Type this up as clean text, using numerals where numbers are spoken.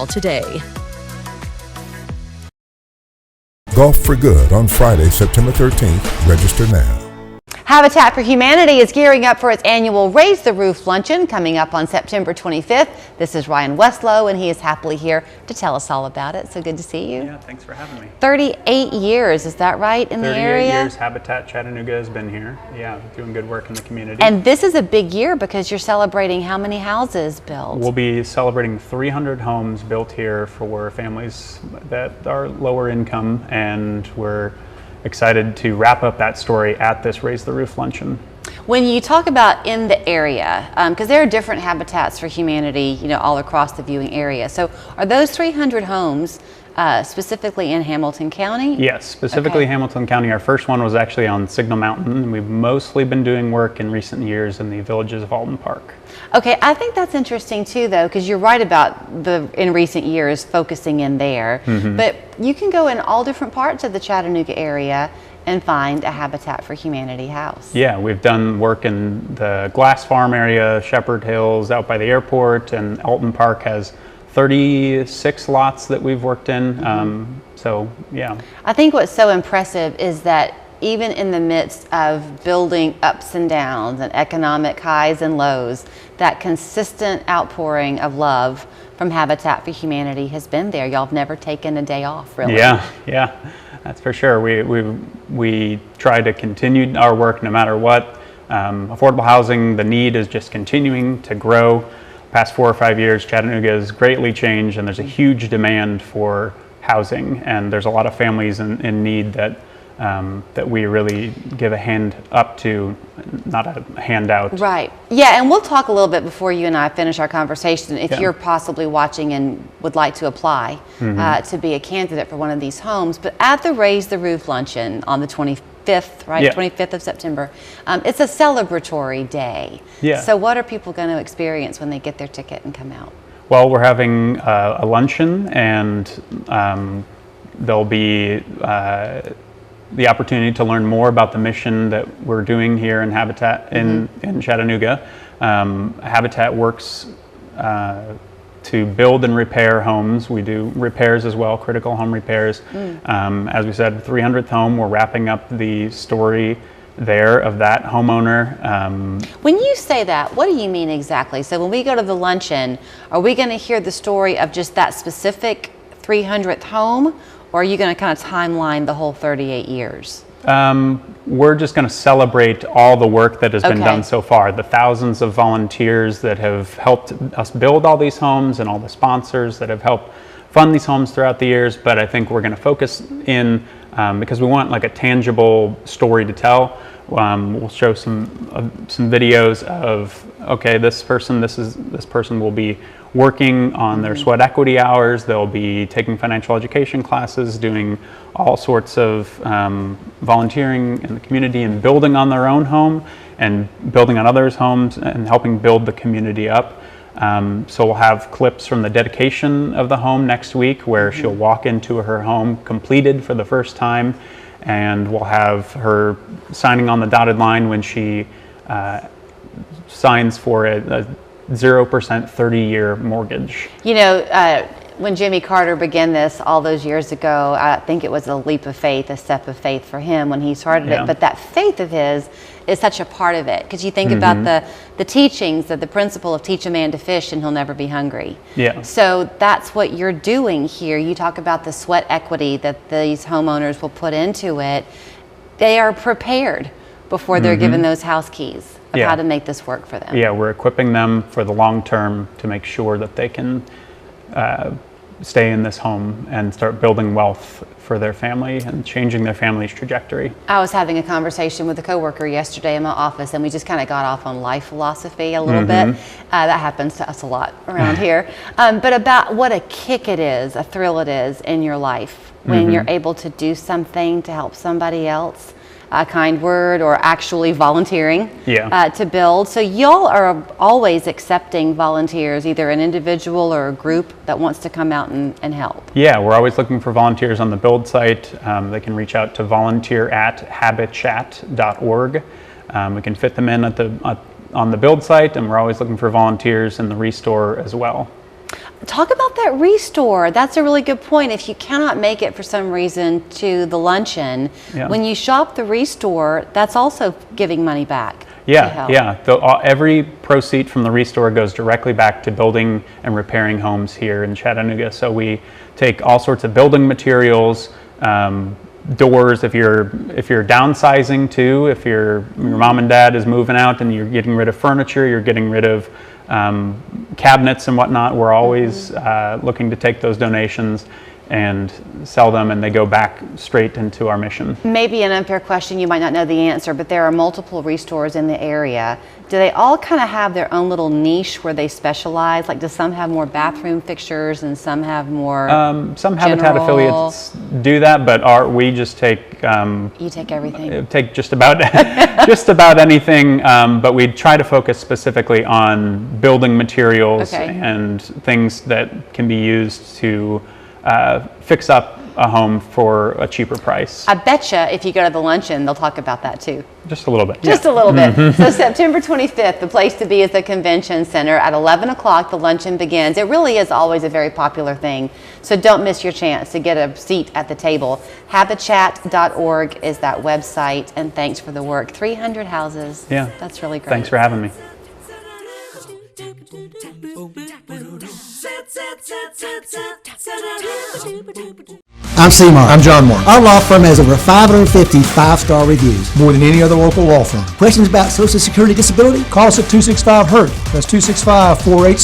Call today. Golf for Good on Friday, September 13th. Register now. Habitat for Humanity is gearing up for its annual Raise the Roof luncheon coming up on September 25th. This is Ryan Westlow, and he is happily here to tell us all about it. So good to see you. Yeah, thanks for having me. 38 years, is that right, in the area? 38 years, Habitat Chattanooga has been here. Yeah, doing good work in the community. And this is a big year because you're celebrating how many houses built? We'll be celebrating 300 homes built here for families that are lower income, and we're excited to wrap up that story at this Raise the Roof luncheon. When you talk about in the area, because there are different Habitats for Humanity, all across the viewing area. So are those 300 homes specifically in Hamilton County? Yes, specifically Hamilton County. Our first one was actually on Signal Mountain, and we've mostly been doing work in recent years in the villages of Alton Park. Okay, I think that's interesting too, though, because you're right about in recent years focusing in there. But you can go in all different parts of the Chattanooga area and find a Habitat for Humanity house. Yeah, we've done work in the Glass Farm area, Shepherd Hills, out by the airport, and Alton Park has 36 lots that we've worked in. So, yeah. I think what's so impressive is that even in the midst of building ups and downs and economic highs and lows, that consistent outpouring of love from Habitat for Humanity has been there. Y'all have never taken a day off, really. Yeah, that's for sure. We try to continue our work no matter what. Affordable housing, the need is just continuing to grow. Past 4 or 5 years, Chattanooga has greatly changed, and there's a huge demand for housing, and there's a lot of families in need that we really give a hand up to, not a handout. Right. Yeah, and we'll talk a little bit before you and I finish our conversation. If you're possibly watching and would like to apply to be a candidate for one of these homes, but at the Raise the Roof luncheon on the 25th, right? 25th of September. It's a celebratory day. Yeah. So what are people going to experience when they get their ticket and come out? Well, we're having a luncheon, and there'll be the opportunity to learn more about the mission that we're doing here in Habitat in Chattanooga. Habitat works to build and repair homes. We do repairs as well, critical home repairs. As we said, 300th home, we're wrapping up the story there of that homeowner. When you say that, what do you mean exactly? So when we go to the luncheon, are we going to hear the story of just that specific 300th home, or are you going to kind of timeline the whole 38 years? We're just going to celebrate all the work that has been done so far, the thousands of volunteers that have helped us build all these homes, and all the sponsors that have helped fund these homes throughout the years. But I think we're going to focus in, because we want like a tangible story to tell. We'll show some videos of, okay, this person will be working on their sweat equity hours. They'll be taking financial education classes, doing all sorts of volunteering in the community, and building on their own home and building on others' homes and helping build the community up. So we'll have clips from the dedication of the home next week, where she'll walk into her home completed for the first time, and we'll have her signing on the dotted line when she signs for a 0% 30-year mortgage. When Jimmy Carter began this all those years ago, I think it was a leap of faith, a step of faith for him when he started it. But that faith of his is such a part of it, because you think about the teachings of the principle of teach a man to fish and he'll never be hungry. Yeah. So that's what you're doing here. You talk about the sweat equity that these homeowners will put into it. They are prepared before they're given those house keys of how to make this work for them. Yeah, we're equipping them for the long term to make sure that they can stay in this home and start building wealth for their family and changing their family's trajectory. I was having a conversation with a coworker yesterday in my office, and we just kind of got off on life philosophy a little bit. That happens to us a lot around here. But about what a kick it is, a thrill it is in your life when you're able to do something to help somebody else, a kind word, or actually volunteering to build. So y'all are always accepting volunteers, either an individual or a group that wants to come out and help. Yeah, we're always looking for volunteers on the build site. They can reach out to volunteer@habitchat.org. We can fit them in on the build site, and we're always looking for volunteers in the restore as well. Talk about that restore. That's a really good point. If you cannot make it for some reason to the luncheon, when you shop the restore, that's also giving money back. Yeah. Every proceed from the restore goes directly back to building and repairing homes here in Chattanooga. So we take all sorts of building materials, doors. If you're downsizing too, if your mom and dad is moving out and you're getting rid of furniture, you're getting rid of cabinets and whatnot, we're always looking to take those donations and sell them, and they go back straight into our mission. Maybe an unfair question, you might not know the answer, but there are multiple restores in the area. Do they all kind of have their own little niche where they specialize? Like, do some have more bathroom fixtures and some have more some Habitat affiliates do that, but we just take... you take everything? Take just about, just about anything, but we try to focus specifically on building materials and things that can be used to fix up a home for a cheaper price. I betcha if you go to the luncheon, they'll talk about that too. Just a little bit. Just a little bit. So September 25th, the place to be is the Convention Center. At 11 o'clock, the luncheon begins. It really is always a very popular thing. So don't miss your chance to get a seat at the table. Havachat.org is that website, and thanks for the work. 300 houses. Yeah. That's really great. Thanks for having me. I'm Seymour. I'm John Moore. Our law firm has over 550 five-star reviews. More than any other local law firm. Questions about Social Security disability? Call us at 265-HURT. That's 265-48